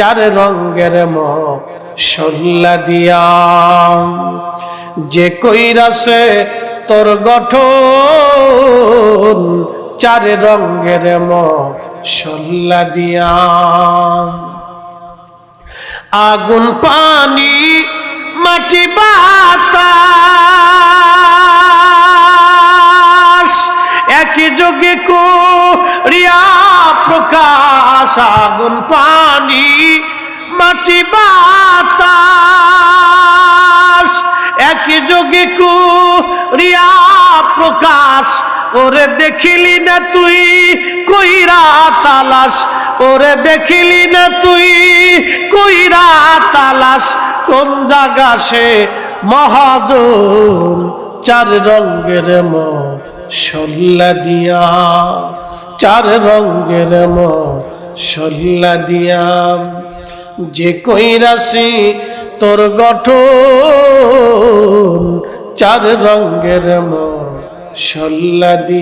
চার রঙের মশলা দিয়া। যে কইরাছে তোর গঠন চার রঙের মশলা দিয়া। আগুন পানি মাটি বাতাস একই যোগে করিয়া প্রকাশ। আগুন পানি মাটি বাতাস একই যোগে করিয়া প্রকাশ। ওরে দেখিলি না তুই কইরা তালাশ, ওরে দেখিলি না তুই কইরা তালাশ। কোন জায়গা সে মহাজন চার রঙের মশলা দিয়া, চার রঙের মশলা দিয়া। যে কইরাছি তোর গঠন চার রঙের মশলা দিয়া।